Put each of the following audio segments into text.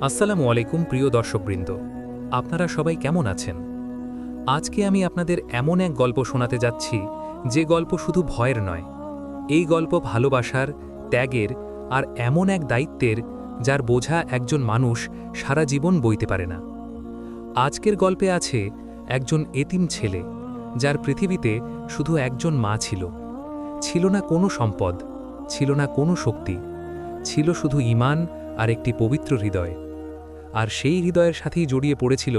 আসসালামু আলাইকুম প্রিয় দর্শকবৃন্দ, আপনারা সবাই কেমন আছেন? আজকে আমি আপনাদের এমন এক গল্প শোনাতে যাচ্ছি যে গল্প শুধু ভয়ের নয়। এই গল্প ভালোবাসার, ত্যাগের আর এমন এক দায়িত্বের যার বোঝা একজন মানুষ সারা জীবন বইতে পারে না। আজকের গল্পে আছে একজন এতিম ছেলে যার পৃথিবীতে শুধু একজন মা ছিল। ছিল না কোনো সম্পদ, ছিল না কোনো শক্তি, ছিল শুধু ঈমান আর একটি পবিত্র হৃদয়। আর সেই হৃদয়ের সাথেই জড়িয়ে পড়েছিল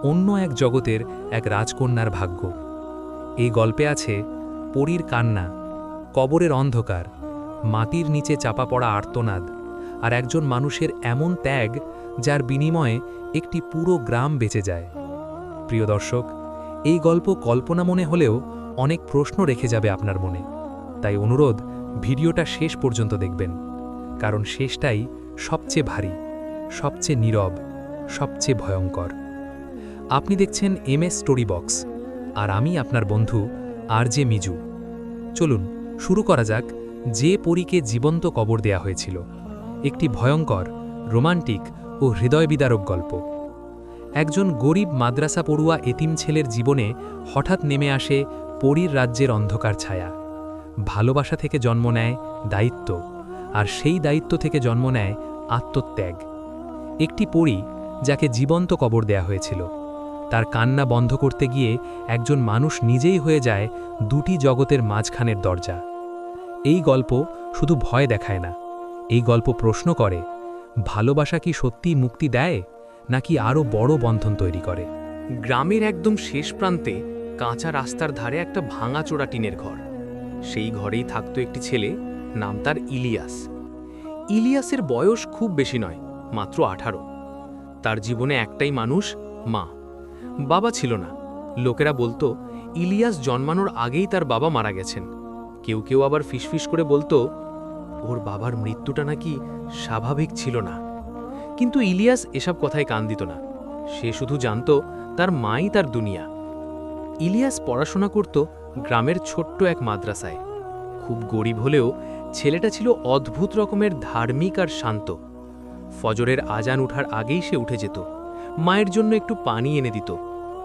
অন্য এক জগতের এক রাজকন্যার ভাগ্য। এই গল্পে আছে পরীর কান্না, কবরের অন্ধকার, মাটির নিচে চাপা পড়া আর্তনাদ, আর একজন মানুষের এমন ত্যাগ যার বিনিময়ে একটি পুরো গ্রাম বেঁচে যায়। প্রিয় দর্শক, এই গল্প কল্পনা মনে হলেও অনেক প্রশ্ন রেখে যাবে আপনার মনে। তাই অনুরোধ, ভিডিওটা শেষ পর্যন্ত দেখবেন, কারণ শেষটাই সবচেয়ে ভারী, সবচেয়ে নীরব, সবচেয়ে ভয়ঙ্কর। আপনি দেখছেন MS স্টোরি বক্স, আর আমি আপনার বন্ধু RJ মিজু। চলুন শুরু করা যাক যে পরীকে জীবন্ত কবর দেয়া হয়েছিল, একটি ভয়ঙ্কর, রোমান্টিক ও হৃদয়বিদারক গল্প। একজন গরিব মাদ্রাসা পড়ুয়া এতিম ছেলের জীবনে হঠাৎ নেমে আসে পরীর রাজ্যের অন্ধকার ছায়া। ভালোবাসা থেকে জন্ম নেয় দায়িত্ব, আর সেই দায়িত্ব থেকে জন্ম নেয় আত্মত্যাগ। একটি পরী যাকে জীবন্ত কবর দেয়া হয়েছিল, তার কান্না বন্ধ করতে গিয়ে একজন মানুষ নিজেই হয়ে যায় দুটি জগতের মাঝখানের দরজা। এই গল্প শুধু ভয় দেখায় না, এই গল্প প্রশ্ন করে, ভালোবাসা কি সত্যিই মুক্তি দেয়, নাকি আরও বড় বন্ধন তৈরি করে? গ্রামের একদম শেষ প্রান্তে কাঁচা রাস্তার ধারে একটা ভাঙাচোরা টিনের ঘর। সেই ঘরেই থাকতো একটি ছেলে, নাম তার ইলিয়াস। ইলিয়াসের বয়স খুব বেশি নয়, মাত্র 18। তার জীবনে একটাই মানুষ, মা। বাবা ছিল না। লোকেরা বলতো ইলিয়াস জন্মানোর আগেই তার বাবা মারা গেছেন। কেউ কেউ আবার ফিসফিস করে বলতো ওর বাবার মৃত্যুটা নাকি স্বাভাবিক ছিল না। কিন্তু ইলিয়াস এসব কথায় কান দিত না। সে শুধু জানত তার মাই তার দুনিয়া। ইলিয়াস পড়াশোনা করত গ্রামের ছোট্ট এক মাদ্রাসায়। খুব গরিব হলেও ছেলেটা ছিল অদ্ভুত রকমের ধার্মিক আর শান্ত। ফজরের আজান ওঠার আগেই সে উঠে যেত, মায়ের জন্য একটু পানি এনে দিত,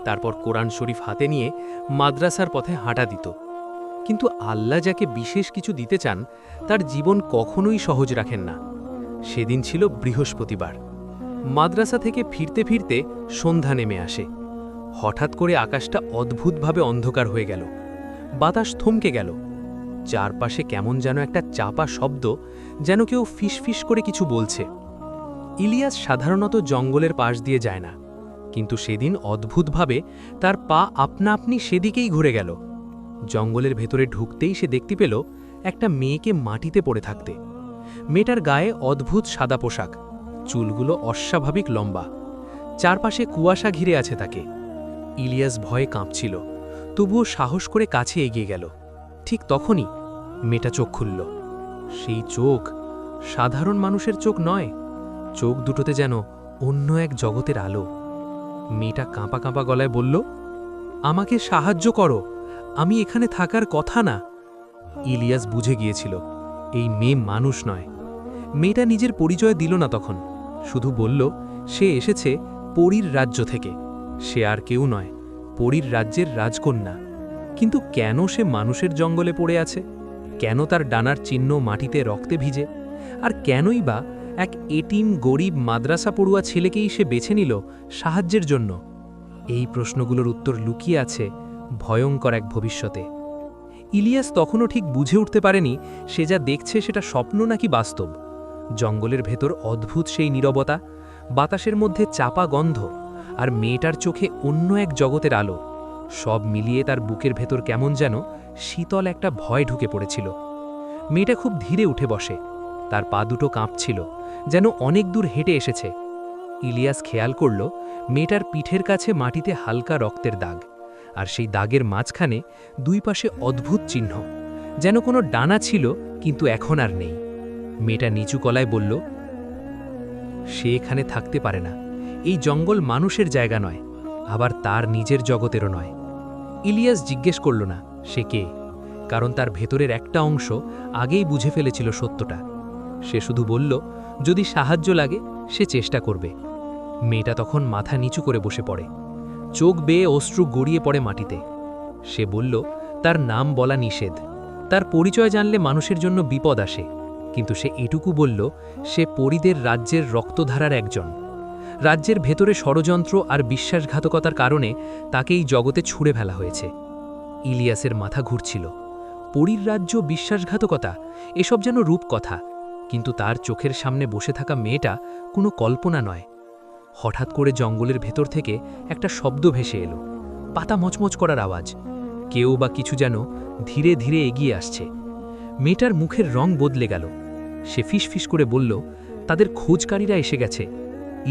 তারপর কোরআন শরীফ হাতে নিয়ে মাদ্রাসার পথে হাঁটা দিত। কিন্তু আল্লাহ যাকে বিশেষ কিছু দিতে চান, তার জীবন কখনোই সহজ রাখেন না। সেদিন ছিল বৃহস্পতিবার। মাদ্রাসা থেকে ফিরতে ফিরতে সন্ধ্যা নেমে আসে। হঠাৎ করে আকাশটা অদ্ভুতভাবে অন্ধকার হয়ে গেল। বাতাস থমকে গেল। চারপাশে কেমন যেন একটা চাপা শব্দ, যেন কেউ ফিসফিস করে কিছু বলছে। ইলিয়াস সাধারণত জঙ্গলের পাশ দিয়ে যায় না, কিন্তু সেদিন অদ্ভুতভাবে তার পা আপনা আপনি সেদিকেই ঘুরে গেল। জঙ্গলের ভেতরে ঢুকতেই সে দেখতে পেল একটা মেয়েকে মাটিতে পড়ে থাকতে। মেয়েটার গায়ে অদ্ভুত সাদা পোশাক, চুলগুলো অস্বাভাবিক লম্বা, চারপাশে কুয়াশা ঘিরে আছে তাকে। ইলিয়াস ভয়ে কাঁপছিল, তবুও সাহস করে কাছে এগিয়ে গেল। ঠিক তখনই মেয়েটা চোখ খুলল। সেই চোখ সাধারণ মানুষের চোখ নয়, চোখ দুটোতে যেন অন্য এক জগতের আলো। মেয়েটা কাঁপা কাঁপা গলায় বলল, আমাকে সাহায্য করো, আমি এখানে থাকার কথা না। ইলিয়াস বুঝে গিয়েছিল এই মেয়ে মানুষ নয়। মেয়েটা নিজের পরিচয় দিল না তখন, শুধু বলল সে এসেছে পরীর রাজ্য থেকে। সে আর কেউ নয়, পরীর রাজ্যের রাজকন্যা। কিন্তু কেন সে মানুষের জঙ্গলে পড়ে আছে? কেন তার ডানার চিহ্ন মাটিতে রক্তে ভিজে? আর কেনই বা এক এতিম গরিব মাদ্রাসা পড়ুয়া ছেলেকেই সে বেছে নিল সাহায্যের জন্য? এই প্রশ্নগুলোর উত্তর লুকিয়ে আছে ভয়ঙ্কর এক ভবিষ্যতে। ইলিয়াস তখনও ঠিক বুঝে উঠতে পারেনি সে যা দেখছে সেটা স্বপ্ন নাকি বাস্তব। জঙ্গলের ভেতর অদ্ভুত সেই নীরবতা, বাতাসের মধ্যে চাপা গন্ধ, আর মেয়েটার চোখে অন্য এক জগতের আলো, সব মিলিয়ে তার বুকের ভেতর কেমন যেন শীতল একটা ভয় ঢুকে পড়েছিল। মেয়েটা খুব ধীরে উঠে বসে, তার পা দুটো কাঁপছিল, যেন অনেক দূর হেঁটে এসেছে। ইলিয়াস খেয়াল করল মেয়েটার পিঠের কাছে মাটিতে হালকা রক্তের দাগ, আর সেই দাগের মাঝখানে দুই পাশে অদ্ভুত চিহ্ন, যেন কোনো ডানা ছিল কিন্তু এখন আর নেই। মেয়েটা নিচু গলায় বলল, সে এখানে থাকতে পারে না। এই জঙ্গল মানুষের জায়গা নয়, আবার তার নিজের জগতেরও নয়। ইলিয়াস জিজ্ঞেস করল না সে কে, কারণ তার ভেতরের একটা অংশ আগেই বুঝে ফেলেছিল সত্যটা। সে শুধু বলল যদি সাহায্য লাগে সে চেষ্টা করবে। মেয়েটা তখন মাথা নিচু করে বসে পড়ে, চোখ বেয়ে অশ্রু গড়িয়ে পড়ে মাটিতে। সে বলল তার নাম বলা নিষেধ, তার পরিচয় জানলে মানুষের জন্য বিপদ আসে, কিন্তু সে এটুকু বলল সে পরীদের রাজ্যের রক্তধারার একজন। রাজ্যের ভেতরে ষড়যন্ত্র আর বিশ্বাসঘাতকতার কারণে তাকে এই জগতে ছুঁড়ে ফেলা হয়েছে। ইলিয়াসের মাথা ঘুরছিল। পরীর রাজ্য, বিশ্বাসঘাতকতা, এসব যেন রূপকথা, কিন্তু তার চোখের সামনে বসে থাকা মেয়েটা কোনো কল্পনা নয়। হঠাৎ করে জঙ্গলের ভেতর থেকে একটা শব্দ ভেসে এলো, পাতা মচমচ করার আওয়াজ। কেউ বা কিছু যেন ধীরে ধীরে এগিয়ে আসছে। মেয়েটার মুখের রং বদলে গেল। সে ফিসফিস করে বলল তাদের খোঁজকারীরা এসে গেছে।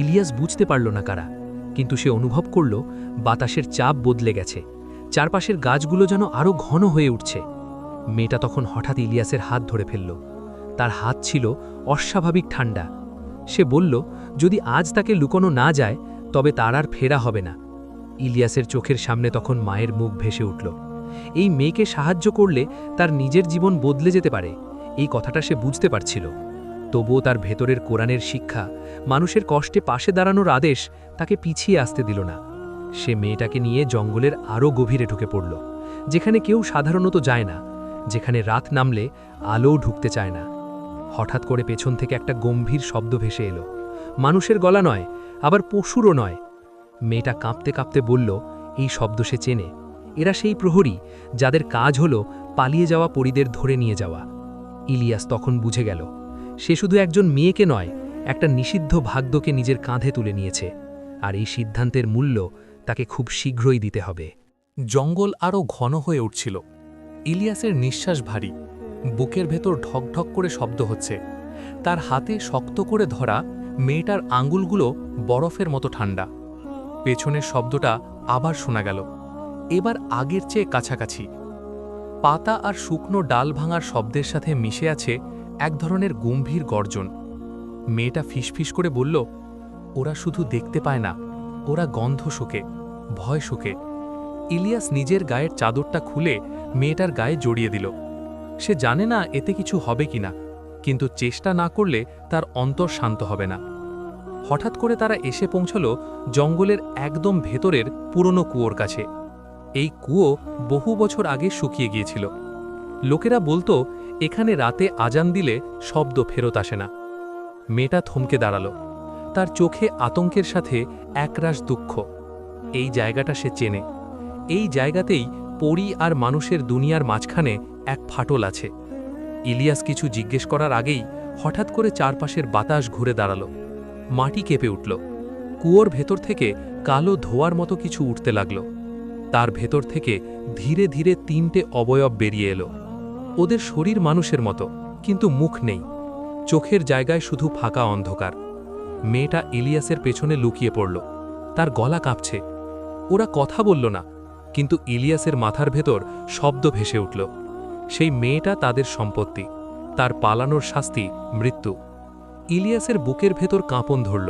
ইলিয়াস বুঝতে পারল না কারা, কিন্তু সে অনুভব করল বাতাসের চাপ বদলে গেছে, চারপাশের গাছগুলো যেন আরও ঘন হয়ে উঠছে। মেয়েটা তখন হঠাৎ ইলিয়াসের হাত ধরে ফেলল। তার হাত ছিল অস্বাভাবিক ঠান্ডা। সে বলল যদি আজ তাকে লুকোনো না যায় তবে তার আর ফেরা হবে না। ইলিয়াসের চোখের সামনে তখন মায়ের মুখ ভেসে উঠল। এই মেয়েকে সাহায্য করলে তার নিজের জীবন বদলে যেতে পারে, এই কথাটা সে বুঝতে পারছিল। তবুও তার ভেতরের কোরআনের শিক্ষা, মানুষের কষ্টে পাশে দাঁড়ানোর আদেশ তাকে পিছিয়ে আসতে দিল না। সে মেয়েটাকে নিয়ে জঙ্গলের আরও গভীরে ঢুকে পড়ল, যেখানে কেউ সাধারণত যায় না, যেখানে রাত নামলে আলোও ঢুকতে চায় না। হঠাৎ করে পেছন থেকে একটা গম্ভীর শব্দ ভেসে এলো, মানুষের গলা নয়, আবার পশুরও নয়। মেয়েটা কাঁপতে কাঁপতে বলল এই শব্দ সে চেনে, এরা সেই প্রহরী যাদের কাজ হলো পালিয়ে যাওয়া পরীদের ধরে নিয়ে যাওয়া। ইলিয়াস তখন বুঝে গেল সে শুধু একজন মেয়েকে নয়, একটা নিষিদ্ধ ভাগ্যকে নিজের কাঁধে তুলে নিয়েছে, আর এই সিদ্ধান্তের মূল্য তাকে খুব শীঘ্রই দিতে হবে। জঙ্গল আরও ঘন হয়ে উঠছিল। ইলিয়াসের নিঃশ্বাস ভারী, বুকের ভেতর ঢকঢক করে শব্দ হচ্ছে। তার হাতে শক্ত করে ধরা মেয়েটার আঙুলগুলো বরফের মতো ঠান্ডা। পেছনের শব্দটা আবার শোনা গেল, এবার আগের চেয়ে কাছাকাছি। পাতা আর শুকনো ডাল ভাঙার শব্দের সাথে মিশে আছে এক ধরনের গম্ভীর গর্জন। মেয়েটা ফিসফিস করে বলল ওরা শুধু দেখতে পায় না, ওরা গন্ধ শোকে, ভয় শোকে। ইলিয়াস নিজের গায়ের চাদরটা খুলে মেয়েটার গায়ে জড়িয়ে দিল। সে জানে না এতে কিছু হবে কিনা, কিন্তু চেষ্টা না করলে তার অন্তর শান্ত হবে না। হঠাৎ করে তারা এসে পৌঁছল জঙ্গলের একদম ভেতরের পুরনো কুয়োর কাছে। এই কুয়ো বহু বছর আগে শুকিয়ে গিয়েছিল। লোকেরা বলতো এখানে রাতে আজান দিলে শব্দ ফেরত আসে না। মেয়েটা থমকে দাঁড়াল, তার চোখে আতঙ্কের সাথে একরাশ দুঃখ। এই জায়গাটা সে চেনে, এই জায়গাতেই পরী আর মানুষের দুনিয়ার মাঝখানে এক ফাটল আছে। ইলিয়াস কিছু জিজ্ঞেস করার আগেই হঠাৎ করে চারপাশের বাতাস ঘুরে দাঁড়াল, মাটি কেঁপে উঠল। কুয়োর ভেতর থেকে কালো ধোয়ার মতো কিছু উঠতে লাগল। তার ভেতর থেকে ধীরে ধীরে 3টে অবয়ব বেরিয়ে এলো। ওদের শরীর মানুষের মতো, কিন্তু মুখ নেই, চোখের জায়গায় শুধু ফাঁকা অন্ধকার। মেয়েটা ইলিয়াসের পেছনে লুকিয়ে পড়ল, তার গলা কাঁপছে। ওরা কথা বলল না, কিন্তু ইলিয়াসের মাথার ভেতর শব্দ ভেসে উঠল। সেই মেয়েটা তাদের সম্পত্তি, তার পালানোর শাস্তি মৃত্যু। ইলিয়াসের বুকের ভেতর কাঁপন ধরল,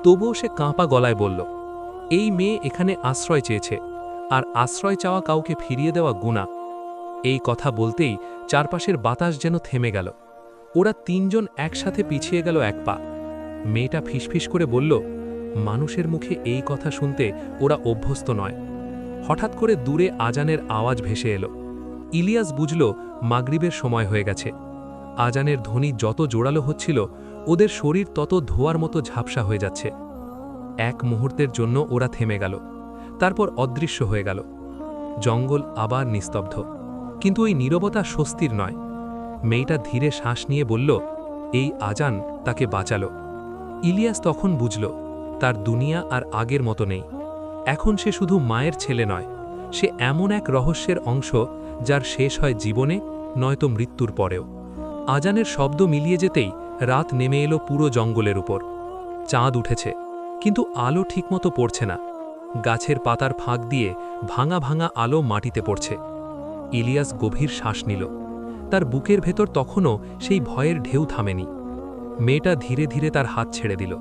তবুও সে কাঁপা গলায় বলল এই মেয়ে এখানে আশ্রয় চেয়েছে, আর আশ্রয় চাওয়া কাউকে ফিরিয়ে দেওয়া গুনাহ। এই কথা বলতেই চারপাশের বাতাস যেন থেমে গেল। ওরা 3জন একসাথে পিছিয়ে গেল এক পা। মেয়েটা ফিসফিস করে বলল মানুষের মুখে এই কথা শুনতে ওরা অভ্যস্ত নয়। হঠাৎ করে দূরে আজানের আওয়াজ ভেসে এলো। ইলিয়াস বুঝল মাগরিবের সময় হয়ে গেছে। আজানের ধ্বনি যত জোরালো হচ্ছিল, ওদের শরীর তত ধোয়ার মতো ঝাপসা হয়ে যাচ্ছে। এক মুহূর্তের জন্য ওরা থেমে গেল, তারপর অদৃশ্য হয়ে গেল। জঙ্গল আবার নিস্তব্ধ, কিন্তু ওই নীরবতা স্বস্তির নয়। মেয়েটা ধীরে শ্বাস নিয়ে বলল এই আজান তাকে বাঁচালো। ইলিয়াস তখন বুঝল তার দুনিয়া আর আগের মতো নেই। এখন সে শুধু মায়ের ছেলে নয়, সে এমন এক রহস্যের অংশ যার শেষ হয় জীবনে, নয়তো মৃত্যুর পরেও। আজানের শব্দ মিলিয়ে যেতেই রাত নেমে এলো পুরো জঙ্গলের উপর। চাঁদ উঠেছে, কিন্তু আলো ঠিকমতো পড়ছে না। গাছের পাতার ফাঁক দিয়ে ভাঙা ভাঙা আলো মাটিতে পড়ছে। ইলিয়াস গভীর শ্বাস নিল। তার বুকের ভেতর তখনও সেই ভয়ের ঢেউ থামেনি। মেয়েটা ধীরে ধীরে তার হাত ছেড়ে দিল,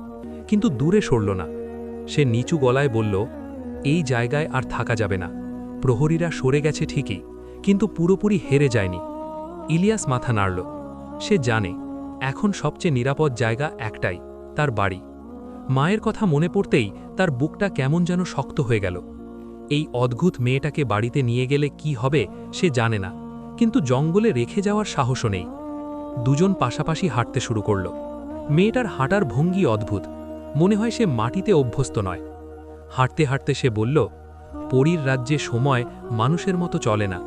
কিন্তু দূরে সরল না। সে নিচু গলায় বলল এই জায়গায় আর থাকা যাবে না। প্রহরীরা সরে গেছে ঠিকই, কিন্তু পুরোপুরি হেরে যায়নি। ইলিয়াস মাথা নাড়ল। সে জানে এখন সবচেয়ে নিরাপদ জায়গা একটাই, তার বাড়ি। মায়ের কথা মনে পড়তেই তার বুকটা কেমন যেন শক্ত হয়ে গেল। এই অদ্ভুত মেয়েটাকে বাড়িতে নিয়ে গেলে কি হবে সে জানে না, কিন্তু জঙ্গলে রেখে যাওয়ার সাহসও নেই। দুজন পাশাপাশি হাঁটতে শুরু করল। মেয়েটার হাঁটার ভঙ্গি অদ্ভুত, মনে হয় সে মাটিতে অভ্যস্ত নয়। হাঁটতে হাঁটতে সে বলল, পরীর রাজ্যে সময় মানুষের মতো চলে না।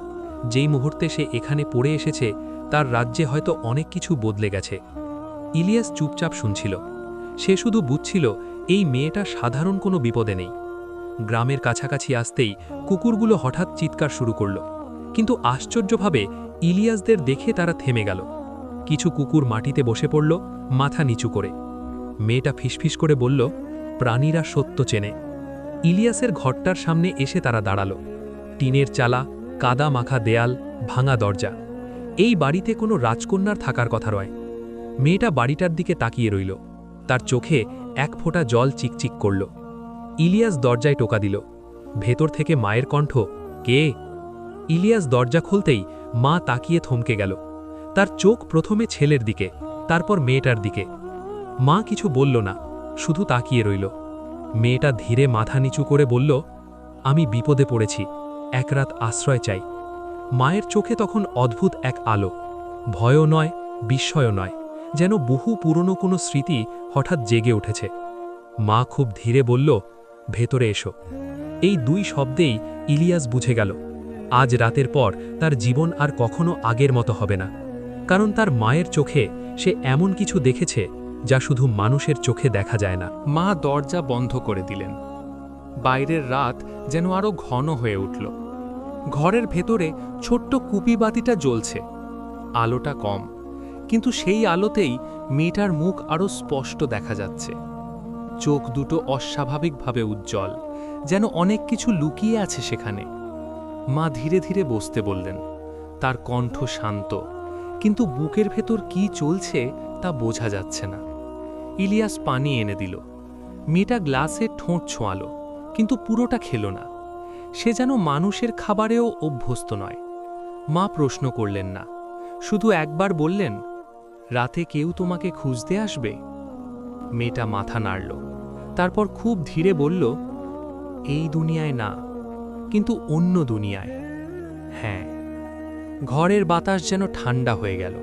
যেই মুহূর্তে সে এখানে পড়ে এসেছে তার রাজ্যে হয়তো অনেক কিছু বদলে গেছে। ইলিয়াস চুপচাপ শুনছিল। সে শুধু বুঝছিল এই মেয়েটা সাধারণ কোনো বিপদে নেই। গ্রামের কাছাকাছি আসতেই কুকুরগুলো হঠাৎ চিৎকার শুরু করল, কিন্তু আশ্চর্যভাবে ইলিয়াসদের দেখে তারা থেমে গেল। কিছু কুকুর মাটিতে বসে পড়ল, মাথা নিচু করে। মেয়েটা ফিসফিস করে বলল, প্রাণীরা সত্য চেনে। ইলিয়াসের ঘরটার সামনে এসে তারা দাঁড়াল। টিনের চালা, কাদা মাখা দেয়াল, ভাঙা দরজা। এই বাড়িতে কোনো রাজকন্যার থাকার কথা নয়। মেয়েটা বাড়িটার দিকে তাকিয়ে রইল। তার চোখে এক ফোঁটা জল চিকচিক করল। ইলিয়াস দরজায় টোকা দিল। ভেতর থেকে মায়ের কণ্ঠ, কে? ইলিয়াস দরজা খুলতেই মা তাকিয়ে থমকে গেল। তার চোখ প্রথমে ছেলের দিকে, তারপর মেয়েটার দিকে। মা কিছু বলল না, শুধু তাকিয়ে রইল। মেয়েটা ধীরে মাথা নিচু করে বলল, আমি বিপদে পড়েছি, এক রাত আশ্রয় চাই। মায়ের চোখে তখন অদ্ভুত এক আলো, ভয়ও নয়, বিস্ময়ও নয়, যেন বহু পুরনো কোনো স্মৃতি হঠাৎ জেগে উঠেছে। মা খুব ধীরে বলল, ভেতরে এসো। এই দুই শব্দেই ইলিয়াস বুঝে গেল, আজ রাতের পর তার জীবন আর কখনো আগের মতো হবে না। কারণ তার মায়ের চোখে সে এমন কিছু দেখেছে যা শুধু মানুষের চোখে দেখা যায় না। মা দরজা বন্ধ করে দিলেন। বাইরের রাত যেন আরো ঘন হয়ে উঠল। ঘরের ভেতরে ছোট্ট কুপি বাতিটা জ্বলছে। আলোটা কম, কিন্তু সেই আলোতেই মেয়েটার মুখ আরো স্পষ্ট দেখা যাচ্ছে। চোখ দুটো অস্বাভাবিকভাবে উজ্জ্বল, যেন অনেক কিছু লুকিয়ে আছে সেখানে। মা ধীরে ধীরে বসতে বললেন। তার কণ্ঠ শান্ত, কিন্তু বুকের ভেতর কি চলছে তা বোঝা যাচ্ছে না। ইলিয়াস পানি এনে দিল। মেয়েটা গ্লাসে ঠোঁট ছোঁয়ালো, কিন্তু পুরোটা খেল না। সে যেন মানুষের খাবারেও অভ্যস্ত নয়। মা প্রশ্ন করলেন না, শুধু একবার বললেন, রাতে কেউ তোমাকে খুঁজতে আসবে? মেয়েটা মাথা নাড়ল, তারপর খুব ধীরে বলল, এই দুনিয়ায় না, কিন্তু অন্য দুনিয়ায় হ্যাঁ। ঘরের বাতাস যেন ঠান্ডা হয়ে গেল।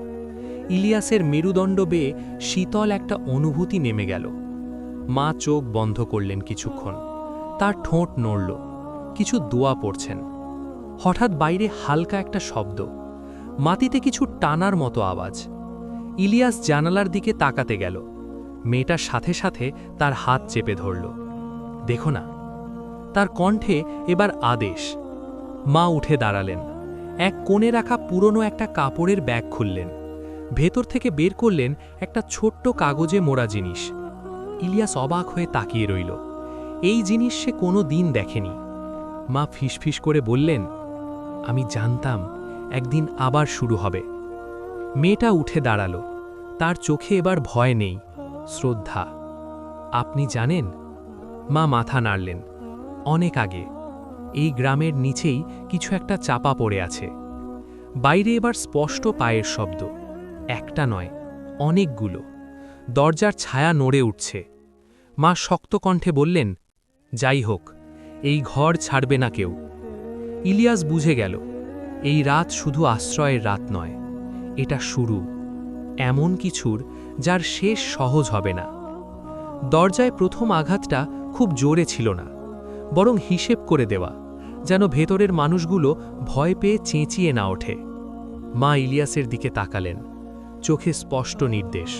ইলিয়াসের মেরুদণ্ড বেয়ে শীতল একটা অনুভূতি নেমে গেল। মা চোখ বন্ধ করলেন কিছুক্ষণ, তার ঠোঁট নড়ল, কিছু দোয়া পড়ছেন। হঠাৎ বাইরে হালকা একটা শব্দ, মাটিতে কিছু টানার মতো আওয়াজ। ইলিয়াস জানালার দিকে তাকাতে গেল। মেয়েটার সাথে সাথে তার হাত চেপে ধরল। দেখো না। তার কণ্ঠে এবার আদেশ। মা উঠে দাঁড়ালেন। এক কোণে রাখা পুরনো একটা কাপড়ের ব্যাগ খুললেন। ভেতর থেকে বের করলেন একটা ছোট্ট কাগজে মোড়া জিনিস। ইলিয়াস অবাক হয়ে তাকিয়ে রইল। এই জিনিস সে কোনো দিন দেখেনি। মা ফিসফিস করে বললেন, আমি জানতাম একদিন আবার শুরু হবে। মেয়েটা উঠে দাঁড়ালো। তার চোখে এবার ভয় নেই, শ্রদ্ধা। আপনি জানেন? মা মাথা নাড়লেন। অনেক আগে এই গ্রামের নিচেই কিছু একটা চাপা পড়ে আছে। বাইরে এবার স্পষ্ট পায়ের শব্দ, একটা নয়, অনেকগুলো। দরজার ছায়া নড়ে উঠছে। মা শক্ত কণ্ঠে বললেন, যাই হোক, এই ঘর ছাড়বে না কেউ। ইলিয়াস বুঝে গেল, এই রাত শুধু আশ্রয়ের রাত নয়, এটা শুরু এমন কিছুর যার শেষ সহজ হবে না। দরজায় প্রথম আঘাতটা খুব জোরে ছিল না, বরং হিসেব করে দেওয়া, যেন ভেতরের মানুষগুলো ভয় পেয়ে চেঁচিয়ে না ওঠে। মা ইলিয়াসের দিকে তাকালেন, চোখে স্পষ্ট নির্দেশ,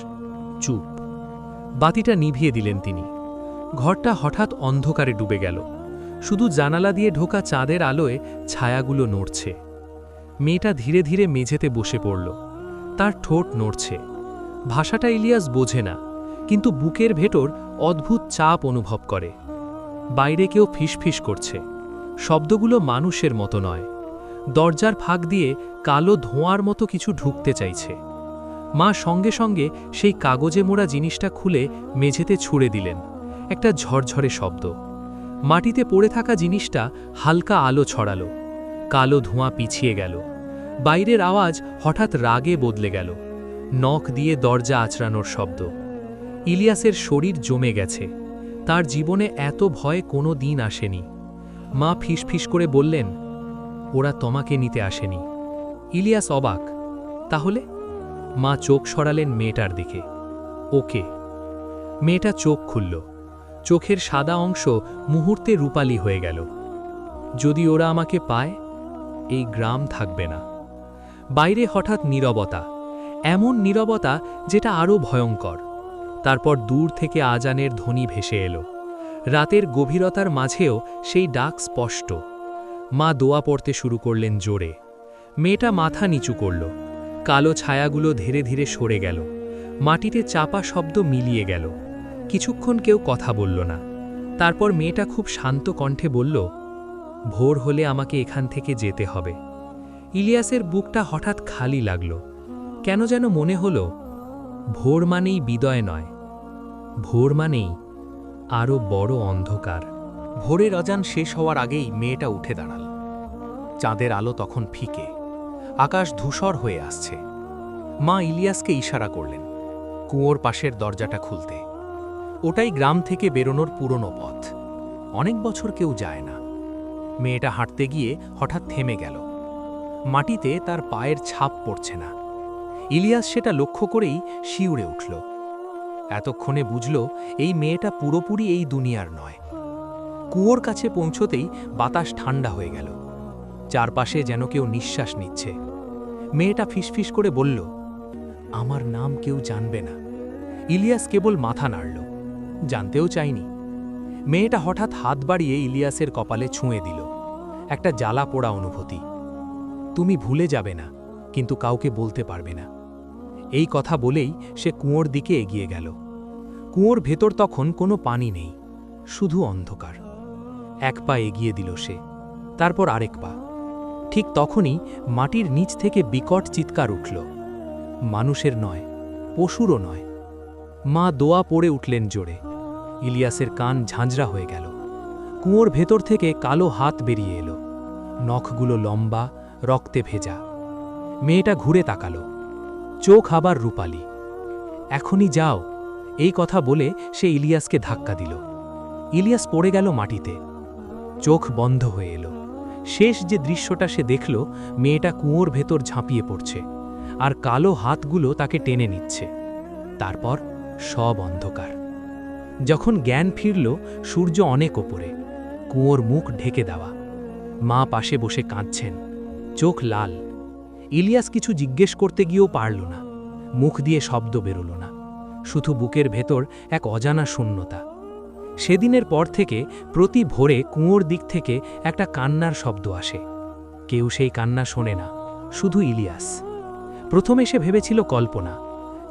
চুপ। বাতিটা নিভিয়ে দিলেন তিনি। ঘরটা হঠাৎ অন্ধকারে ডুবে গেল। শুধু জানালা দিয়ে ঢোকা চাঁদের আলোয় ছায়াগুলো নড়ছে। মেয়েটা ধীরে ধীরে মেঝেতে বসে পড়ল। তার ঠোঁট নড়ছে। ভাষাটা ইলিয়াস বোঝে না, কিন্তু বুকের ভেতর অদ্ভুত চাপ অনুভব করে। বাইরে কেউ ফিসফিস করছে, শব্দগুলো মানুষের মতো নয়। দরজার ফাঁক দিয়ে কালো ধোঁয়ার মতো কিছু ঢুকতে চাইছে। মা সঙ্গে সঙ্গে সেই কাগজে মোড়া জিনিসটা খুলে মেঝেতে ছুঁড়ে দিলেন। একটা ঝরঝরে শব্দ। মাটিতে পড়ে থাকা জিনিসটা হালকা আলো ছড়ালো। কালো ধোঁয়া পিছিয়ে গেল। বাইরের আওয়াজ হঠাৎ রাগে বদলে গেল। নখ দিয়ে দরজা আঁচড়ানোর শব্দ। ইলিয়াসের শরীর জমে গেছে। তার জীবনে এত ভয় কোনো দিন আসেনি। মা ফিসফিস করে বললেন, ওরা তোমাকে নিতে আসেনি। ইলিয়াস অবাক। তাহলে? মা চোখ সরালেন মেয়েটার দিকে। ওকে। মেয়েটা চোখ খুলল। চোখের সাদা অংশ মুহূর্তে রূপালী হয়ে গেল। যদি ওরা আমাকে পায়, এই গ্রাম থাকবে না। বাইরে হঠাৎ নীরবতা, এমন নীরবতা যেটা আরও ভয়ঙ্কর। তারপর দূর থেকে আজানের ধ্বনি ভেসে এলো। রাতের গভীরতার মাঝেও সেই ডাক স্পষ্ট। মা দোয়া পড়তে শুরু করলেন জোরে। মেয়েটা মাথা নিচু করল। কালো ছায়াগুলো ধীরে ধীরে সরে গেল। মাটিতে চাপা শব্দ মিলিয়ে গেল। কিছুক্ষণ কেউ কথা বলল না। তারপর মেয়েটা খুব শান্ত কণ্ঠে বলল, ভোর হলে আমাকে এখান থেকে যেতে হবে। ইলিয়াসের বুকটা হঠাৎ খালি লাগল। কেন যেন মনে হলো, ভোর মানেই বিদয় নয়, ভোর মানেই আরও বড় অন্ধকার। ভোরের অজান শেষ হওয়ার আগেই মেয়েটা উঠে দাঁড়াল। চাঁদের আলো তখন ফিকে, আকাশ ধূসর হয়ে আসছে। মা ইলিয়াসকে ইশারা করলেন কুয়োর পাশের দরজাটা খুলতে। ওটাই গ্রাম থেকে বেরোনোর পুরনো পথ। অনেক বছর কেউ যায় না। মেয়েটা হাঁটতে গিয়ে হঠাৎ থেমে গেল। মাটিতে তার পায়ের ছাপ পড়ছে না। ইলিয়াস সেটা লক্ষ্য করেই শিউরে উঠল। এতক্ষণে বুঝল এই মেয়েটা পুরোপুরি এই দুনিয়ার নয়। কুয়োর কাছে পৌঁছতেই বাতাস ঠান্ডা হয়ে গেল। চারপাশে যেন কেউ নিঃশ্বাস নিচ্ছে। মেয়েটা ফিসফিস করে বলল, আমার নাম কেউ জানবে না। ইলিয়াস কেবল মাথা নাড়ল, জানতেও চায়নি। মেয়েটা হঠাৎ হাত বাড়িয়ে ইলিয়াসের কপালে ছুঁয়ে দিল। একটা জ্বালা পোড়া অনুভূতি। তুমি ভুলে যাবে না, কিন্তু কাউকে বলতে পারবে না। এই কথা বলেই সে কুয়োর দিকে এগিয়ে গেল। কুয়োর ভেতর তখন কোনো পানি নেই, শুধু অন্ধকার। এক পা এগিয়ে দিল সে, তারপর আরেক পা। ঠিক তখনই মাটির নিচ থেকে বিকট চিৎকার উঠল। মানুষের নয়, পশুরও নয়। মা দোয়া পড়ে উঠলেন জোরে। ইলিয়াসের কান ঝাঁঝরা হয়ে গেল। কুয়োর ভেতর থেকে কালো হাত বেরিয়ে এলো। নখগুলো লম্বা, রক্তে ভেজা। মেয়েটা ঘুরে তাকালো। চোখ আবার রূপালী। এখনই যাও, এই কথা বলে সে ইলিয়াসকে ধাক্কা দিল। ইলিয়াস পড়ে গেল মাটিতে। চোখ বন্ধ হয়ে এলো। শেষ যে দৃশ্যটা সে দেখল, মেয়েটা কুয়োর ভেতর ঝাঁপিয়ে পড়ছে, আর কালো হাতগুলো তাকে টেনে নিচ্ছে। তারপর সব অন্ধকার। যখন জ্ঞান ফিরল, সূর্য অনেক ওপরে, কুয়োর মুখ ঢেকে দেওয়া। মা পাশে বসে কাঁদছেন, চোখ লাল। ইলিয়াস কিছু জিজ্ঞেস করতে গিয়েও পারল না। মুখ দিয়ে শব্দ বেরোল না, শুধু বুকের ভেতর এক অজানা শূন্যতা। সেদিনের পর থেকে প্রতি ভোরে কুয়োর দিক থেকে একটা কান্নার শব্দ আসে। কেউ সেই কান্না শোনে না, শুধু ইলিয়াস। প্রথমে সে ভেবেছিল কল্পনা,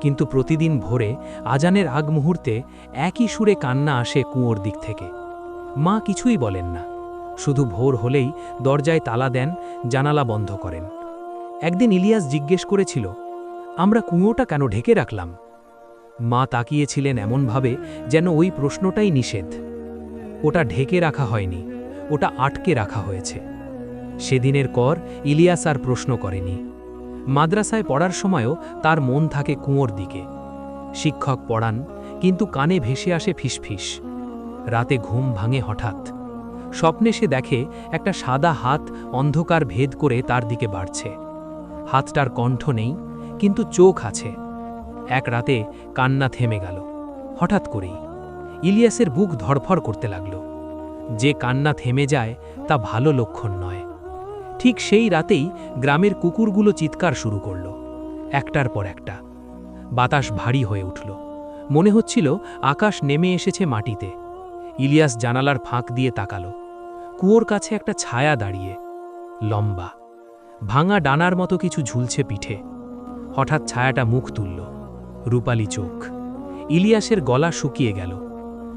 কিন্তু প্রতিদিন ভোরে আজানের আগ মুহূর্তে একই সুরে কান্না আসে কুয়োর দিক থেকে। মা কিছুই বলেন না, শুধু ভোর হলেই দরজায় তালা দেন, জানালা বন্ধ করেন। একদিন ইলিয়াস জিজ্ঞেস করেছিল, আমরা কুয়োটা কেন ঢেকে রাখলাম? মা তাকিয়েছিলেন এমনভাবে যেন ওই প্রশ্নটাই নিষেধ। ওটা ঢেকে রাখা হয়নি, ওটা আটকে রাখা হয়েছে। সেদিনের পর ইলিয়াস আর প্রশ্ন করেনি। মাদ্রাসায় পড়ার সময়ও তার মন থাকে কুয়োর দিকে। শিক্ষক পড়ান, কিন্তু কানে ভেসে আসে ফিসফিস। রাতে ঘুম ভাঙে হঠাৎ। স্বপ্নে সে দেখে একটা সাদা হাত অন্ধকার ভেদ করে তার দিকে বাড়ছে। হাতটার কণ্ঠ নেই, কিন্তু চোখ আছে। এক রাতে কান্না থেমে গেল হঠাৎ করেই। ইলিয়াসের বুক ধড়ফড় করতে লাগল। যে কান্না থেমে যায় তা ভালো লক্ষণ নয়। ঠিক সেই রাতেই গ্রামের কুকুরগুলো চিৎকার শুরু করল, একটার পর একটা। বাতাস ভারী হয়ে উঠল। মনে হচ্ছিল আকাশ নেমে এসেছে মাটিতে। ইলিয়াস জানালার ফাঁক দিয়ে তাকালো। কুয়োর কাছে একটা ছায়া দাঁড়িয়ে, লম্বা, ভাঙা ডানার মতো কিছু ঝুলছে পিঠে। হঠাৎ ছায়াটা মুখ তুলল, রূপালী চোখ। ইলিয়াসের গলা শুকিয়ে গেল।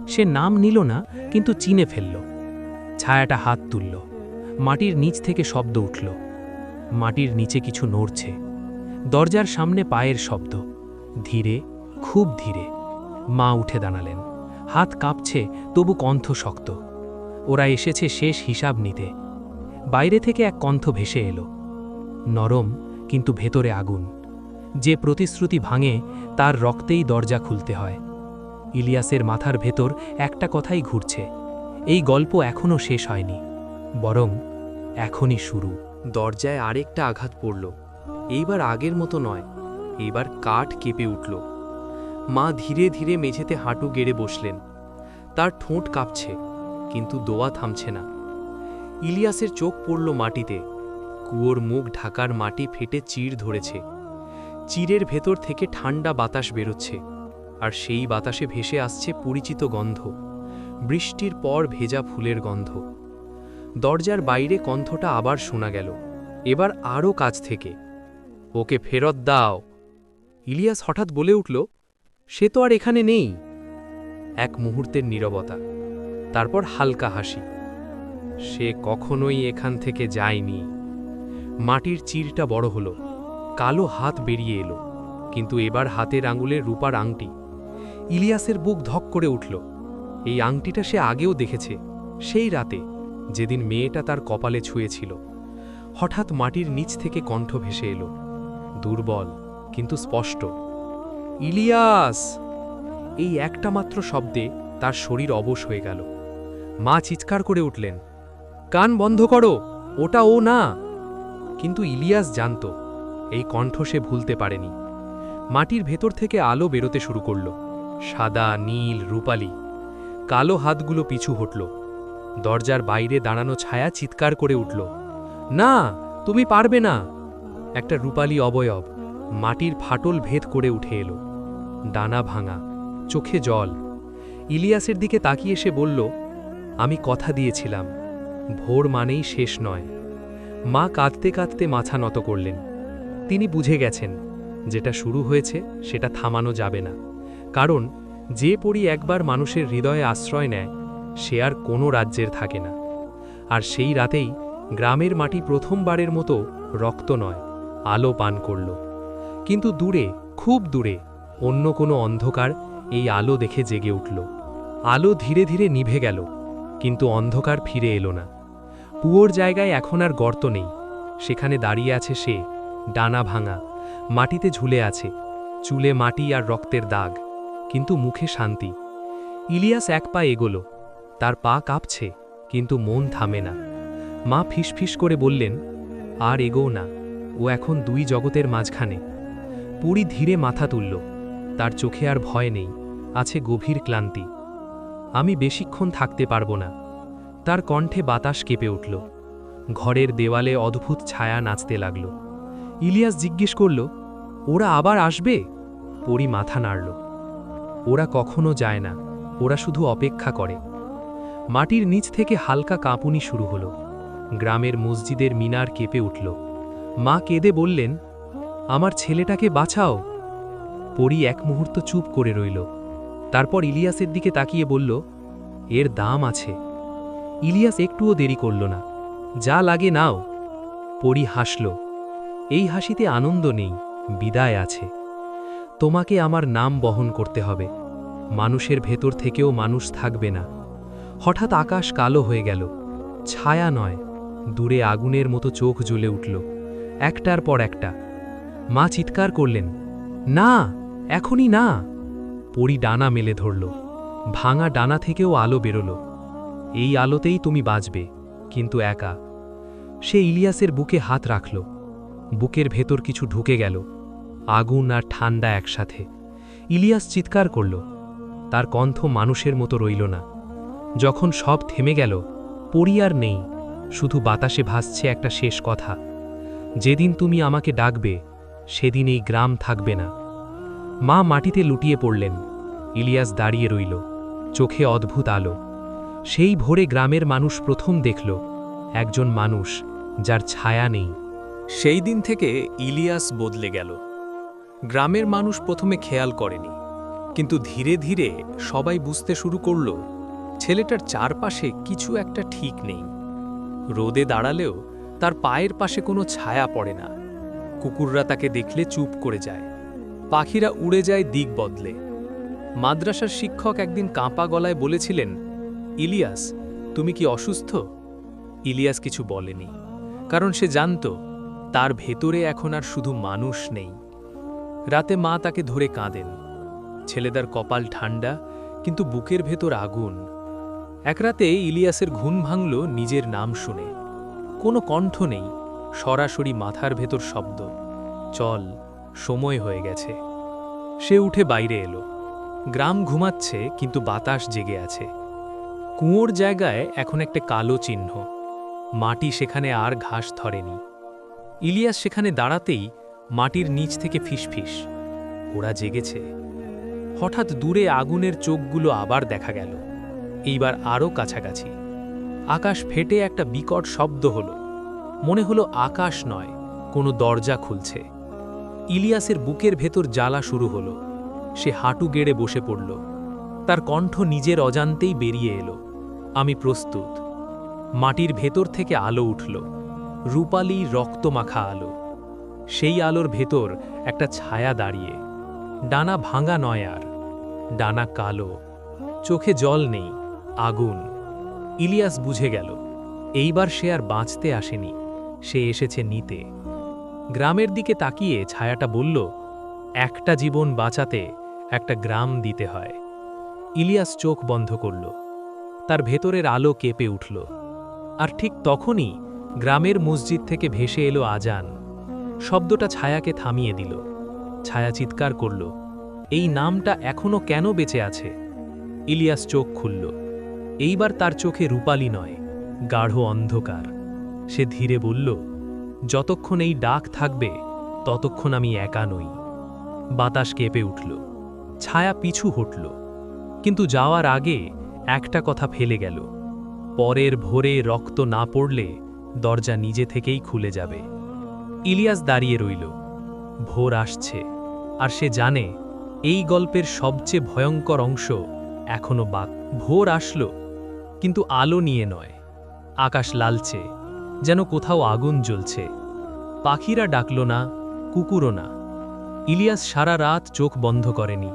সে নাম নিল না, কিন্তু চিনে ফেলল। ছায়াটা হাত তুলল। মাটির নিচ থেকে শব্দ উঠল। মাটির নিচে কিছু নড়ছে। দরজার সামনে পায়ের শব্দ, ধীরে, খুব ধীরে। মা উঠে দাঁড়ালেন। হাত কাঁপছে, তবু কণ্ঠ শক্ত। ওরা এসেছে শেষ হিসাব নিতে। বাইরে থেকে এক কণ্ঠ ভেসে এলো, নরম কিন্তু ভেতরে আগুন। যে প্রতিশ্রুতি ভাঙে তার রক্তেই দরজা খুলতে হয়। ইলিয়াসের মাথার ভেতর একটা কথাই ঘুরছে, এই গল্প এখনও শেষ হয়নি, বরং এখনই শুরু। দরজায় আরেকটা আঘাত পড়ল। এইবার আগের মতো নয়, এইবার কাঠ কেঁপে উঠল। মা ধীরে ধীরে মেঝেতে হাঁটু গেড়ে বসলেন। তার ঠোঁট কাঁপছে, কিন্তু দোয়া থামছে না। ইলিয়াসের চোখ পড়ল মাটিতে। কুয়োর মুখ ঢাকার মাটি ফেটে চির ধরেছে। চিরের ভেতর থেকে ঠান্ডা বাতাস বেরোচ্ছে, আর সেই বাতাসে ভেসে আসছে পরিচিত গন্ধ, বৃষ্টির পর ভেজা ফুলের গন্ধ। দরজার বাইরে কণ্ঠটা আবার শোনা গেল, এবার আরও কাছ থেকে, ওকে ফেরত দাও। ইলিয়াস হঠাৎ বলে উঠল, সে তো আর এখানে নেই। এক মুহূর্তের নীরবতা, তারপর হালকা হাসি। সে কখনোই এখান থেকে যায়নি। মাটির চিরটা বড় হলো, কালো হাত বেরিয়ে এলো, কিন্তু এবার হাতের আঙুলের রূপার আংটি। ইলিয়াসের বুক ধক করে উঠল। এই আংটিটা সে আগেও দেখেছে, সেই রাতে, যেদিন মেয়েটা তার কপালে ছুঁয়েছিল। হঠাৎ মাটির নিচ থেকে কণ্ঠ ভেসে এলো, দুর্বল কিন্তু স্পষ্ট, ইলিয়াস! এই একটা মাত্র শব্দে তার শরীর অবশ হয়ে গেল। মা চিৎকার করে উঠলেন, কান বন্ধ করো, ওটা ও না। কিন্তু ইলিয়াস জানত, এই কণ্ঠ সে ভুলতে পারেনি। মাটির ভেতর থেকে আলো বেরোতে শুরু করল, সাদা, নীল, রূপালি। কালো হাতগুলো পিছু হটল। দরজার বাইরে দাঁড়ানো ছায়া চিৎকার করে উঠল, না, তুমি পারবে না। একটা রূপালি অবয়ব মাটির ফাটল ভেদ করে উঠে এলো, ডানা ভাঙা, চোখে জল। ইলিয়াসের দিকে তাকিয়ে সে বলল, আমি কথা দিয়েছিলাম, ভোর মানেই শেষ নয়। মা কাঁদতে কাঁদতে মাথা নত করলেন। তিনি বুঝে গেছেন, যেটা শুরু হয়েছে সেটা থামানো যাবে না। কারণ যে পরী একবার মানুষের হৃদয়ে আশ্রয় নেয়, সে আর কোনো রাজ্যের থাকে না। আর সেই রাতেই গ্রামের মাটি প্রথমবারের মতো রক্ত নয়, আলো পান করল। কিন্তু দূরে, খুব দূরে, অন্য কোনো অন্ধকার এই আলো দেখে জেগে উঠল। আলো ধীরে ধীরে নিভে গেল, কিন্তু অন্ধকার ফিরে এলো না। কুয়োর জায়গায় এখন আর গর্ত নেই, সেখানে দাঁড়িয়ে আছে সে, ডানা ভাঙা, মাটিতে ঝুলে আছে, চুলে মাটি আর রক্তের দাগ, কিন্তু মুখে শান্তি। ইলিয়াস এক পা এগোলো, তার পা কাঁপছে, কিন্তু মন থামে না। মা ফিসফিস করে বললেন, আর এগোও না, ও এখন দুই জগতের মাঝখানে। পুরী ধীরে মাথা তুলল, তার চোখে আর ভয় নেই, আছে গভীর ক্লান্তি। আমি বেশিক্ষণ থাকতে পারবো না। তার কণ্ঠে বাতাস কেঁপে উঠল। ঘরের দেওয়ালে অদ্ভুত ছায়া নাচতে লাগল। ইলিয়াস জিজ্ঞেস করল, ওরা আবার আসবে? পরি মাথা নাড়ল। ওরা কখনো যায় না, ওরা শুধু অপেক্ষা করে। মাটির নিচ থেকে হালকা কাঁপুনি শুরু হলো। গ্রামের মসজিদের মিনার কেঁপে উঠল। মা কেঁদে বললেন, আমার ছেলেটাকে বাঁচাও। পরি এক মুহূর্ত চুপ করে রইল, তারপর ইলিয়াসের দিকে তাকিয়ে বলল, এর দাম আছে। ইলিয়াস একটুও দেরি করল না, যা লাগে নাও। পরি হাসল, এই হাসিতে আনন্দ নেই, বিদায় আছে। তোমাকে আমার নাম বহন করতে হবে, মানুষের ভেতর থেকেও মানুষ থাকবে না। হঠাৎ আকাশ কালো হয়ে গেল, ছায়া নয়, দূরে আগুনের মতো চোখ জ্বলে উঠল, একটার পর একটা। মা চিৎকার করলেন, না, এখনই না। পরি ডানা মেলে ধরল, ভাঙা ডানা থেকেও আলো বেরোল। এই আলোতেই তুমি বাঁচবে, কিন্তু একা। সে ইলিয়াসের বুকে হাত রাখল। বুকের ভেতর কিছু ঢুকে গেল, আগুন আর ঠান্ডা একসাথে। ইলিয়াস চিৎকার করল, তার কণ্ঠ মানুষের মতো রইল না। যখন সব থেমে গেল, পরি আর নেই, শুধু বাতাসে ভাসছে একটা শেষ কথা, যেদিন তুমি আমাকে ডাকবে, সেদিন এই গ্রাম থাকবে না। মা মাটিতে লুটিয়ে পড়লেন। ইলিয়াস দাঁড়িয়ে রইল, চোখে অদ্ভুত আলো। সেই ভোরে গ্রামের মানুষ প্রথম দেখল একজন মানুষ যার ছায়া নেই। সেই দিন থেকে ইলিয়াস বদলে গেল। গ্রামের মানুষ প্রথমে খেয়াল করেনি, কিন্তু ধীরে ধীরে সবাই বুঝতে শুরু করল, ছেলেটার চারপাশে কিছু একটা ঠিক নেই। রোদে দাঁড়ালেও তার পায়ের পাশে কোনো ছায়া পড়ে না। কুকুররা তাকে দেখলে চুপ করে যায়, পাখিরা উড়ে যায় দিক বদলে। মাদ্রাসার শিক্ষক একদিন কাঁপা গলায় বলেছিলেন, ইলিয়াস, তুমি কি অসুস্থ? ইলিয়াস কিছু বলেনি, কারণ সে জানত তার ভেতরে এখন আর শুধু মানুষ নেই, রাতে মা তাকে ধরে কাঁদেন। ছেলেদার কপাল ঠান্ডা, কিন্তু বুকের ভেতর আগুন। এক রাতে ইলিয়াসের ঘুম ভাঙল নিজের নাম শুনে। কোনো কণ্ঠ নেই, সরাসরি মাথার ভেতর শব্দ, চল, সময় হয়ে গেছে। সে উঠে বাইরে এলো। গ্রাম ঘুমাচ্ছে, কিন্তু বাতাস জেগে আছে। কুয়োর জায়গায় এখন একটা কালো চিহ্ন। মাটি সেখানে আর ঘাস ধরেনি। ইলিয়াস সেখানে দাঁড়াতেই মাটির নিচ থেকে ফিসফিস, ওরা জেগেছে। হঠাৎ দূরে আগুনের চোখগুলো আবার দেখা গেল, এইবার আরও কাছাকাছি। আকাশ ফেটে একটা বিকট শব্দ হলো। মনে হলো আকাশ নয়, কোনো দরজা খুলছে। ইলিয়াসের বুকের ভেতর জ্বালা শুরু হলো। সে হাঁটু গেড়ে বসে পড়ল। তার কণ্ঠ নিজের অজান্তেই বেরিয়ে এলো, আমি প্রস্তুত। মাটির ভেতর থেকে আলো উঠল, রূপালি রক্তমাখা আলো। সেই আলোর ভেতর একটা ছায়া দাঁড়িয়ে। ডানা ভাঙা নয় আর, ডানা কালো, চোখে জল নেই, আগুন। ইলিয়াস বুঝে গেল, এইবার সে আর বাঁচতে আসেনি, সে এসেছে নিতে। গ্রামের দিকে তাকিয়ে ছায়াটা বলল, একটা জীবন বাঁচাতে একটা গ্রাম দিতে হয়। ইলিয়াস চোখ বন্ধ করল। তার ভেতরের আলো কেঁপে উঠল। আর ঠিক তখনই গ্রামের মসজিদ থেকে ভেসে এলো আজান। শব্দটা ছায়াকে থামিয়ে দিল। ছায়া চিৎকার করল, এই নামটা এখনো কেন বেঁচে আছে? ইলিয়াস চোখ খুলল। এইবার তার চোখে রূপালি নয়, গাঢ় অন্ধকার। সে ধীরে বলল, যতক্ষণ এই ডাক থাকবে ততক্ষণ আমি একা নই। বাতাস কেঁপে উঠল, ছায়া পিছু হটল, কিন্তু যাওয়ার আগে একটা কথা ফেলে গেল, পরের ভোরে রক্ত না পড়লে দরজা নিজে থেকেই খুলে যাবে। ইলিয়াস দাঁড়িয়ে রইল। ভোর আসছে, আর সে জানে এই গল্পের সবচেয়ে ভয়ঙ্কর অংশ এখনো বাকি। ভোর আসলো, কিন্তু আলো নিয়ে নয়। আকাশ লালচে, যেন কোথাও আগুন জ্বলছে। পাখিরা ডাকল না, কুকুরও না। ইলিয়াস সারা রাত চোখ বন্ধ করেনি।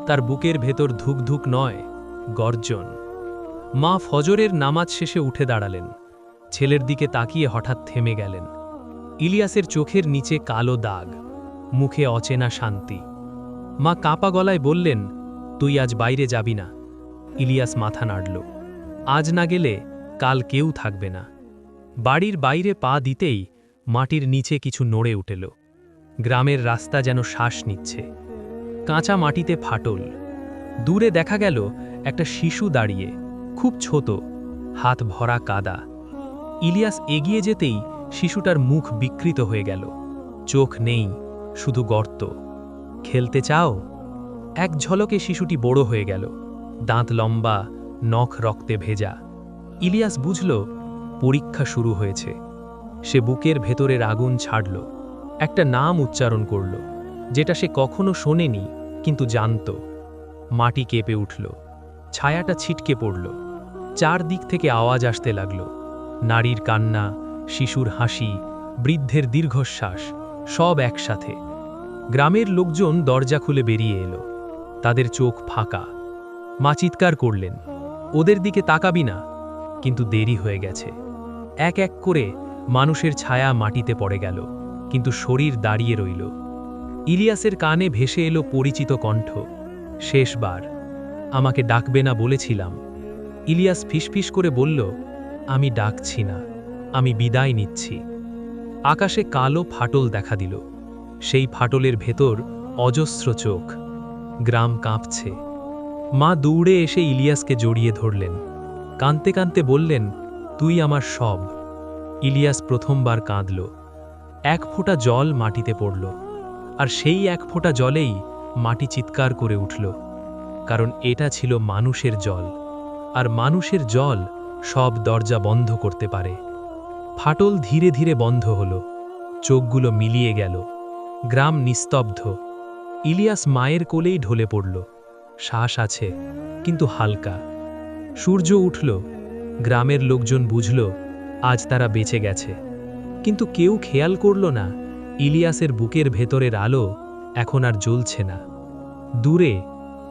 তার বুকের ভেতর ধুকধুক নয়, গর্জন। মা ফজরের নামাজ শেষে উঠে দাঁড়ালেন। ছেলের দিকে তাকিয়ে হঠাৎ থেমে গেলেন। ইলিয়াসের চোখের নিচে কালো দাগ, মুখে অচেনা শান্তি। মা কাঁপা গলায় বললেন, তুই আজ বাইরে যাবি না। ইলিয়াস মাথা নাড়ল। আজ না গেলে কাল কেউ থাকবে না। বাড়ির বাইরে পা দিতেই মাটির নিচে কিছু নড়ে উঠল। গ্রামের রাস্তা যেন শ্বাস নিচ্ছে। কাঁচা মাটিতে ফাটল। দূরে দেখা গেল একটা শিশু দাঁড়িয়ে, খুব ছোট, হাত ভরা কাদা। ইলিয়াস এগিয়ে যেতেই শিশুটার মুখ বিকৃত হয়ে গেল। চোখ নেই, শুধু গর্ত। খেলতে চাও? এক ঝলকে শিশুটি বড় হয়ে গেল, দাঁত লম্বা, নখ রক্তে ভেজা। ইলিয়াস বুঝল, পরীক্ষা শুরু হয়েছে। সে বুকের ভেতরের আগুন ছাড়ল। একটা নাম উচ্চারণ করল, যেটা সে কখনো শোনেনি, কিন্তু জানত। মাটি কেঁপে উঠল, ছায়াটা ছিটকে পড়ল। চারদিক থেকে আওয়াজ আসতে লাগল, নারীর কান্না, শিশুর হাসি, বৃদ্ধের দীর্ঘশ্বাস, সব একসাথে। গ্রামের লোকজন দরজা খুলে বেরিয়ে এলো। তাদের চোখ ফাঁকা। মা চিৎকার করলেন, ওদের দিকে তাকাবি না। কিন্তু দেরি হয়ে গেছে। এক এক করে মানুষের ছায়া মাটিতে পড়ে গেল, কিন্তু শরীর দাঁড়িয়ে রইল। ইলিয়াসের কানে ভেসে এলো পরিচিত কণ্ঠ, শেষবার, আমাকে ডাকবে না বলেছিলাম। ইলিয়াস ফিসফিস করে বলল, আমি ডাকছি না, আমি বিদায় নিচ্ছি। আকাশে কালো ফাটল দেখা দিল। সেই ফাটলের ভেতর অজস্র চোখ। গ্রাম কাঁপছে। মা দৌড়ে এসে ইলিয়াসকে জড়িয়ে ধরলেন। কাঁদতে কাঁদতে বললেন, তুই আমার সব। ইলিয়াস প্রথমবার কাঁদল। এক ফোঁটা জল মাটিতে পড়ল, আর সেই এক ফোঁটা জলেই মাটি চিৎকার করে উঠল। কারণ এটা ছিল মানুষের জল, আর মানুষের জল সব দরজা বন্ধ করতে পারে। ফাটল ধীরে ধীরে বন্ধ হল, চোখগুলো মিলিয়ে গেল। গ্রাম নিস্তব্ধ। ইলিয়াস মায়ের কোলেই ঢলে পড়ল। শ্বাস আছে, কিন্তু হালকা। সূর্য উঠল। গ্রামের লোকজন বুঝল, আজ তারা বেঁচে গেছে। কিন্তু কেউ খেয়াল করল না, ইলিয়াসের বুকের ভেতরের আলো এখন আর জ্বলছে না। দূরে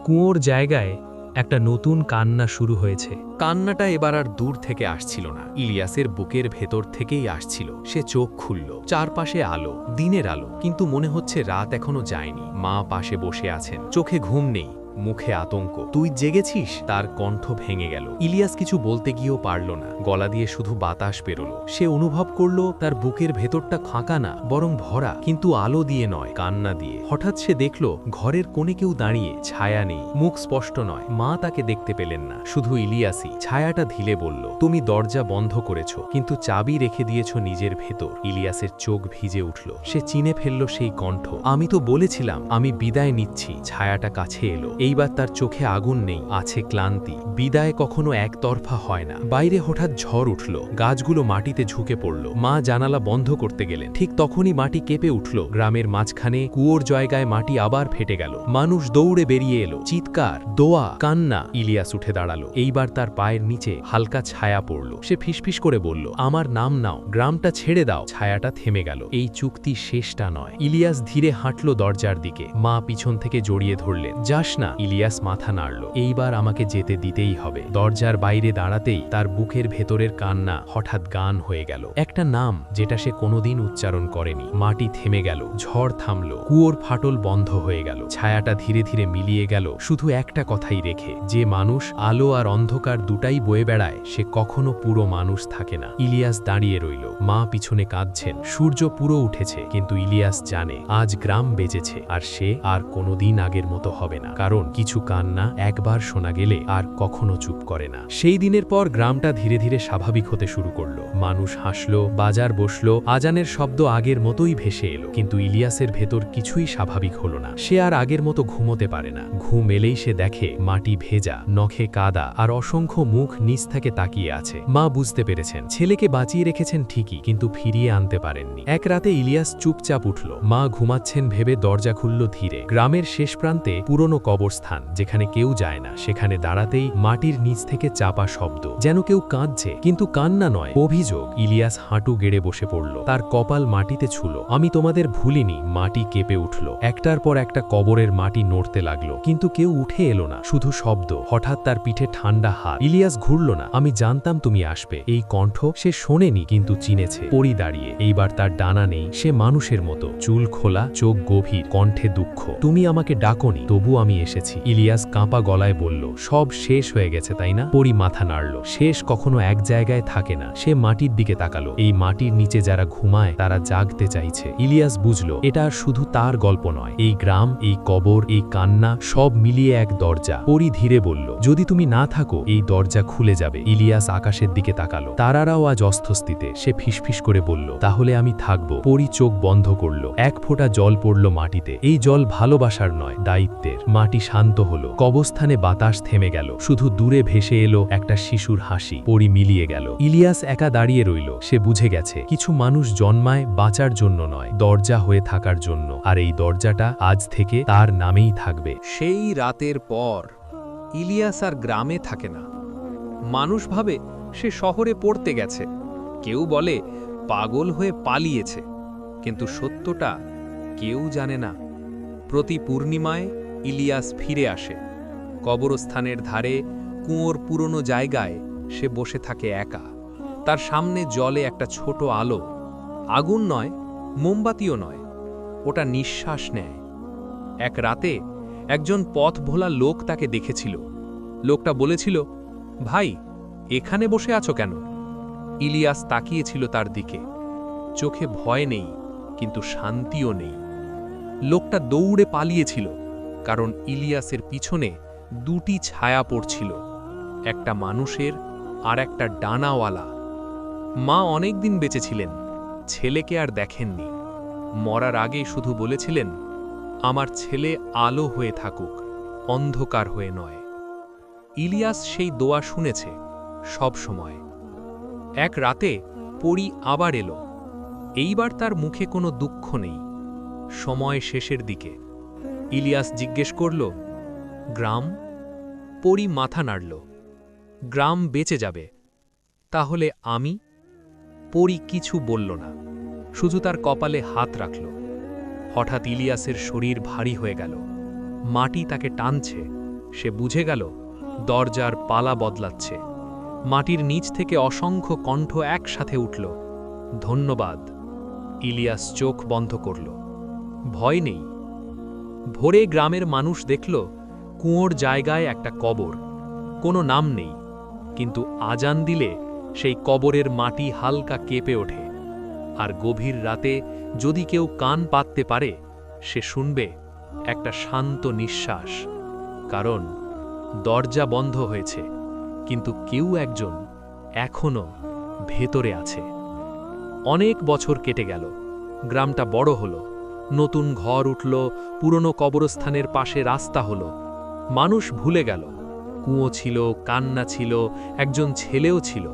কুয়োর জায়গায় একটা নতুন কান্না শুরু হয়েছে। কান্নাটা এবার আর দূর থেকে আসছিল না, ইলিয়াসের বুকের ভেতর থেকেই আসছিল। সে চোখ খুলল, চারপাশে আলো, দিনের আলো, কিন্তু মনে হচ্ছে রাত এখনো যায়নি। মা পাশে বসে আছেন, চোখে ঘুম নেই, মুখে আতঙ্ক। তুই জেগেছিস? তার কণ্ঠ ভেঙে গেল। ইলিয়াস কিছু বলতে গিয়েও পারল না, গলা দিয়ে শুধু বাতাস বেরোলো। সে অনুভব করল তার বুকের ভেতরটা ফাঁকা না, বরং ভরা, কিন্তু আলো দিয়ে নয়, কান্না দিয়ে। হঠাৎ সে দেখল ঘরের কোণে কেউ দাঁড়িয়ে, ছায়া নেই, মুখ স্পষ্ট নয়। মা তাকে দেখতে পেলেন না, শুধু ইলিয়াসই। ছায়াটা ঢিলে বলল, তুমি দরজা বন্ধ করেছ, কিন্তু চাবি রেখে দিয়েছ নিজের ভেতর। ইলিয়াসের চোখ ভিজে উঠল, সে চিনে ফেলল সেই কণ্ঠ। আমি তো বলেছিলাম আমি বিদায় নিচ্ছি। ছায়াটা কাছে এলো। এইবার তার চোখে আগুন নেই, আছে ক্লান্তি। বিদায় কখনো একতরফা হয় না। বাইরে হঠাৎ ঝড় উঠল, গাছগুলো মাটিতে ঝুঁকে পড়ল। মা জানালা বন্ধ করতে গেলেন, ঠিক তখনই মাটি কেঁপে উঠল। গ্রামের মাঝখানে কুয়োর জায়গায় মাটি আবার ফেটে গেল। মানুষ দৌড়ে বেরিয়ে এলো, চিৎকার, দোয়া, কান্না। ইলিয়াস উঠে দাঁড়ালো। এইবার তার পায়ের নিচে হালকা ছায়া পড়ল। সে ফিসফিস করে বলল, আমার নাম নাও, গ্রামটা ছেড়ে দাও। ছায়াটা থেমে গেল। এই চুক্তি শেষটা নয়। ইলিয়াস ধীরে হাঁটল দরজার দিকে। মা পিছন থেকে জড়িয়ে ধরলেন। যাস না। ইলিয়াস মাথা নাড়ল। এইবার আমাকে যেতে দিতেই হবে। দরজার বাইরে দাঁড়াতেই তার বুকের ভেতরের কান্না হঠাৎ গান হয়ে গেল। একটা নাম যেটা সে কোনোদিন উচ্চারণ করেনি। মাটি থেমে গেল, ঝড় থামল, কুয়োর ফাটল বন্ধ হয়ে গেল। ছায়াটা ধীরে ধীরে মিলিয়ে গেল, শুধু একটা কথাই রেখে, যে মানুষ আলো আর অন্ধকার দুটাই বয়ে বেড়ায়, সে কখনো পুরো মানুষ থাকে না। ইলিয়াস দাঁড়িয়ে রইল, মা পিছনে কাঁদছেন। সূর্য পুরো উঠেছে, কিন্তু ইলিয়াস জানে আজ গ্রাম বেঁচেছে, আর সে আর কোনোদিন আগের মতো হবে না। কারণ কিছু কান্না একবার শোনা গেলে আর কখনো চুপ করে না। সেই দিনের পর গ্রামটা ধীরে ধীরে স্বাভাবিক হতে শুরু করল। মানুষ হাসল, বাজার বসল, আজানের শব্দ আগের মতোই ভেসে এলো। কিন্তু ইলিয়াসের ভেতর কিছুই স্বাভাবিক হলো না। সে আর আগের মতো ঘুমোতে পারে না। ঘুম এলেই সে দেখে মাটি ভেজা, নখে কাদা, আর অসংখ্য মুখ নিচ থেকে তাকিয়ে আছে। মা বুঝতে পেরেছেন ছেলেকে বাঁচিয়ে রেখেছেন ঠিকই, কিন্তু ফিরিয়ে আনতে পারেননি। এক রাতে ইলিয়াস চুপচাপ উঠল। মা ঘুমাচ্ছেন ভেবে দরজা খুলল ধীরে। গ্রামের শেষ প্রান্তে পুরনো কবরস্থান, যেখানে কেউ যায় না। সেখানে দাঁড়াতেই মাটির নিচ থেকে চাপা শব্দ, যেন কেউ কাঁদছে, কিন্তু কান্না নয়, অভিযোগ। ইলিয়াস হাঁটু গেড়ে বসে পড়ল, তার কপাল মাটিতে ছুঁল। আমি তোমাদের ভুলিনি। মাটি কেঁপে উঠল। একটার পর একটা কবরের মাটি নড়তে লাগলো, কিন্তু কেউ উঠে এলো না, শুধু শব্দ। হঠাৎ তার পিঠে ঠান্ডা হাত। ইলিয়াস ঘুরল না। আমি জানতাম তুমি আসবে। এই কণ্ঠ সে শোনেনি, কিন্তু চিনেছে। পরি দাঁড়িয়ে, এইবার তার ডানা নেই, সে মানুষের মতো, চুল খোলা, চোখ গভীর, কণ্ঠে দুঃখ। তুমি আমাকে ডাকোনি, তবু আমি এসেছি। ইলিয়াস কাঁপা গলায় বলল, সব শেষ হয়ে গেছে তাই না? পরি মাথা নাড়ল। শেষ কখনো এক জায়গায় থাকে না। সে মাটির দিকে তাকালো। এই মাটির নিচে যারা ঘুমায় তারা জাগতে চাইছে। ইলিয়াস বুঝল এটা আর শুধু তার গল্প নয়। এই গ্রাম, এই কবর, এই কান্না, সব মিলিয়ে এক দরজা। পরি ধীরে বলল, যদি তুমি না থাকো এই দরজা খুলে যাবে। ইলিয়াস আকাশের দিকে তাকালো। তারারাও আজ অস্থস্থিতে। সে ফিসফিস করে বলল, তাহলে আমি থাকবো। পরি চোখ বন্ধ করল। এক ফোঁটা জল পড়ল মাটিতে। এই জল ভালোবাসার নয়, দায়িত্বের। মাটি শান্ত হলো। কবরস্থানে বাতাস থেমে গেল। শুধু দূরে ভেসে এলো একটা শিশুর হাসি। পরি মিলিয়ে গেল। ইলিয়াস একা দাঁড়িয়ে রইল। সে বুঝে গেছে কিছু মানুষ জন্মায় বাঁচার জন্য নয়, দরজা হয়ে থাকার জন্য। আর এই দরজাটা আজ থেকে তার নামেই থাকবে। সেই রাতের পর ইলিয়াস আর গ্রামে থাকে না। মানুষ ভাবে সে শহরে পড়তে গেছে, কেউ বলে পাগল হয়ে পালিয়েছে, কিন্তু সত্যটা কেউ জানে না। প্রতি পূর্ণিমায় ইলিয়াস ফিরে আসে। কবরস্থানের ধারে কুয়োর পুরনো জায়গায় সে বসে থাকে একা। তার সামনে জলে একটা ছোট আলো, আগুন নয়, মোমবাতিও নয়, ওটা নিঃশ্বাস নেয়। এক রাতে একজন পথ ভোলা লোক তাকে দেখেছিল। লোকটা বলেছিল, ভাই, এখানে বসে আছো কেন? ইলিয়াস তাকিয়েছিল তার দিকে। চোখে ভয় নেই, কিন্তু শান্তিও নেই। লোকটা দৌড়ে পালিয়েছিল, কারণ ইলিয়াসের পিছনে দুটি ছায়া পড়ছিল, একটা মানুষের আর একটা ডানাওয়ালা। মা অনেক দিন বেঁচে ছিলেন, ছেলেকে আর দেখেননি। মরার আগে শুধু বলেছিলেন, আমার ছেলে আলো হয়ে থাকুক, অন্ধকার হয়ে নয়। ইলিয়াস সেই দোয়া শুনেছে সব সময়। এক রাতে পরি আবার এলো। এইবার তার মুখে কোনো দুঃখ নেই। সময় শেষের দিকে। ইলিয়াস জিজ্ঞেস করল, গ্রাম? পরি মাথা নাড়ল। গ্রাম বেঁচে যাবে। তাহলে আমি? পরি কিছু বলল না, শুধু তার কপালে হাত রাখল। হঠাৎ ইলিয়াসের শরীর ভারী হয়ে গেল। মাটি তাকে টানছে। সে বুঝে গেল দরজার পালা বদলাচ্ছে। মাটির নিচ থেকে অসংখ্য কণ্ঠ একসাথে উঠল। ধন্যবাদ। ইলিয়াস চোখ বন্ধ করল। ভয় নেই। ভোরে গ্রামের মানুষ দেখল কুয়োর জায়গায় একটা কবর। কোনো নাম নেই, কিন্তু আজান দিলে সেই কবরের মাটি হালকা কেঁপে ওঠে। আর গভীর রাতে যদি কেউ কান পাততে পারে, সে শুনবে একটা শান্ত নিঃশ্বাস। কারণ দরজা বন্ধ হয়েছে, কিন্তু কেউ একজন এখনো ভেতরে আছে। অনেক বছর কেটে গেল। গ্রামটা বড় হলো, নতুন ঘর উঠল, পুরনো কবরস্থানের পাশে রাস্তা হলো। মানুষ ভুলে গেল কুয়ো ছিল, কান্না ছিল, একজন ছেলেও ছিল।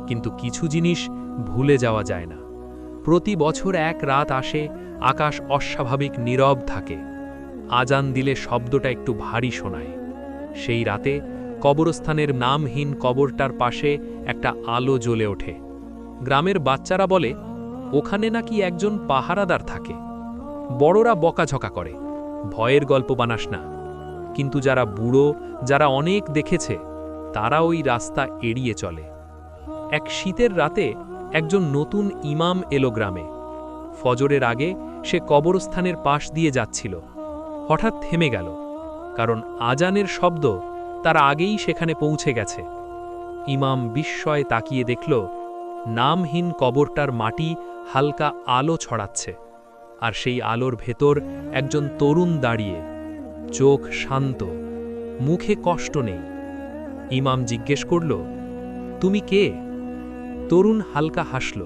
কিন্তু কিছু জিনিস ভুলে যাওয়া যায় না। প্রতি বছর এক রাত আসে, আকাশ অস্বাভাবিক নীরব থাকে। আজান দিলে শব্দটা একটু ভারী শোনায়। সেই রাতে কবরস্থানের নামহীন কবরটার পাশে একটা আলো জ্বলে ওঠে। গ্রামের বাচ্চারা বলে, ওখানে নাকি একজন পাহারাদার থাকে। বড়রা বকাঝকা করে, ভয়ের গল্প বানাস না। কিন্তু যারা বুড়ো, যারা অনেক দেখেছে, তারা ওই রাস্তা এড়িয়ে চলে। এক শীতের রাতে একজন নতুন ইমাম এলো গ্রামে। ফজরের আগে সে কবরস্থানের পাশ দিয়ে যাচ্ছিল। হঠাৎ থেমে গেল, কারণ আজানের শব্দ তার আগেই সেখানে পৌঁছে গেছে। ইমাম বিস্ময়ে তাকিয়ে দেখল নামহীন কবরটার মাটি হালকা আলো ছড়াচ্ছে, আর সেই আলোর ভেতর একজন তরুণ দাঁড়িয়ে, চোখ শান্ত, মুখে কষ্ট নেই। ইমাম জিজ্ঞেস করল, তুমি কে? তরুণ হালকা হাসল,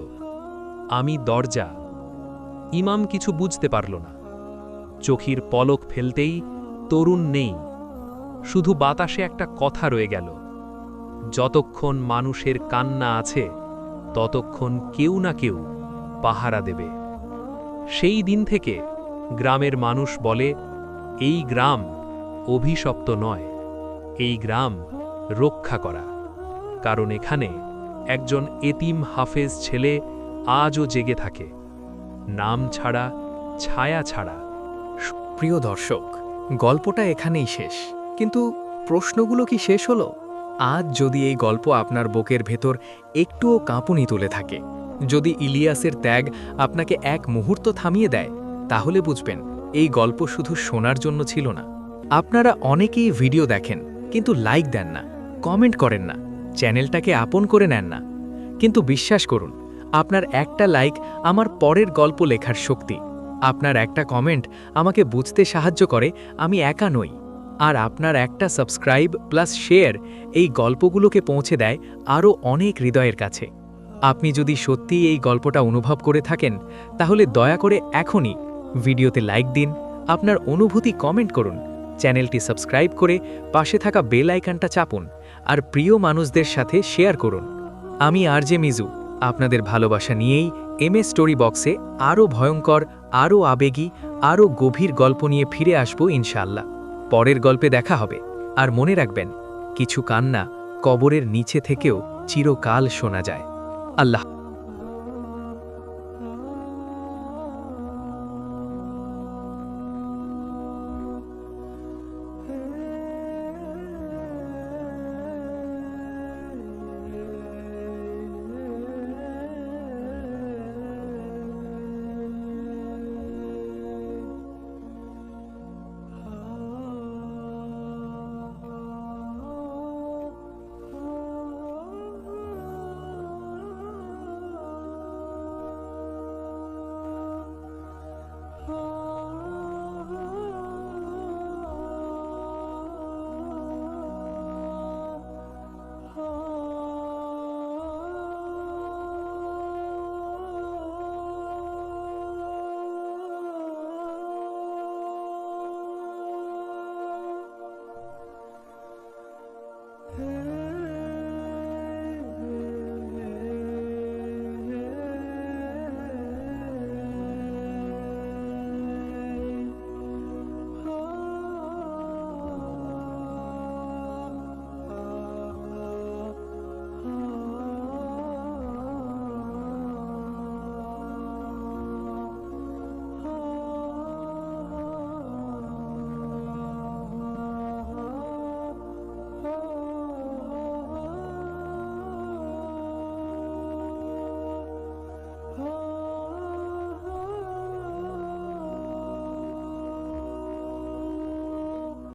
আমি দরজা। ইমাম কিছু বুঝতে পারল না। চোখের পলক ফেলতেই তরুণ নেই, শুধু বাতাসে একটা কথা রয়ে গেল, যতক্ষণ মানুষের কান্না আছে ততক্ষণ কেউ না কেউ পাহারা দেবে। সেই দিন থেকে গ্রামের মানুষ বলে, এই গ্রাম অভিশপ্ত নয়, এই গ্রাম রক্ষা করা। কারণ এখানে একজন এতিম হাফেজ ছেলে আজও জেগে থাকে, নাম ছাড়া, ছায়া ছাড়া। প্রিয় দর্শক, গল্পটা এখানেই শেষ, কিন্তু প্রশ্নগুলো কি শেষ হলো? আজ যদি এই গল্প আপনার বুকের ভেতর একটুও কাঁপুনি তুলে থাকে, যদি ইলিয়াসের ত্যাগ আপনাকে এক মুহূর্ত থামিয়ে দেয়, তাহলে বুঝবেন এই গল্প শুধু শোনার জন্য ছিল না। আপনারা অনেকেই ভিডিও দেখেন, কিন্তু লাইক দেন না, কমেন্ট করেন না, চ্যানেলটাকে আপন করে নেন না। কিন্তু বিশ্বাস করুন, আপনার একটা লাইক আমার পরের গল্প লেখার শক্তি। আপনার একটা কমেন্ট আমাকে বুঝতে সাহায্য করে আমি একা নই। আর আপনার একটা সাবস্ক্রাইব প্লাস শেয়ার এই গল্পগুলোকে পৌঁছে দেয় আরও অনেক হৃদয়ের কাছে। আপনি যদি সত্যিই এই গল্পটা অনুভব করে থাকেন, তাহলে দয়া করে এখনই ভিডিওতে লাইক দিন, আপনার অনুভূতি কমেন্ট করুন, চ্যানেলটি সাবস্ক্রাইব করে পাশে থাকা বেল আইকনটা চাপুন, আর প্রিয় মানুষদের সাথে শেয়ার করুন। আমি আরজে মিজু আপনাদের ভালোবাসা নিয়েই এমএ স্টোরি বক্সে আরও ভয়ঙ্কর, আরও আবেগী, আরও গভীর গল্প নিয়ে ফিরে আসব ইনশাআল্লাহ। পরের গল্পে দেখা হবে। আর মনে রাখবেন, কিছু কান্না কবরের নিচে থেকেও চিরকাল শোনা যায়। আল্লাহ।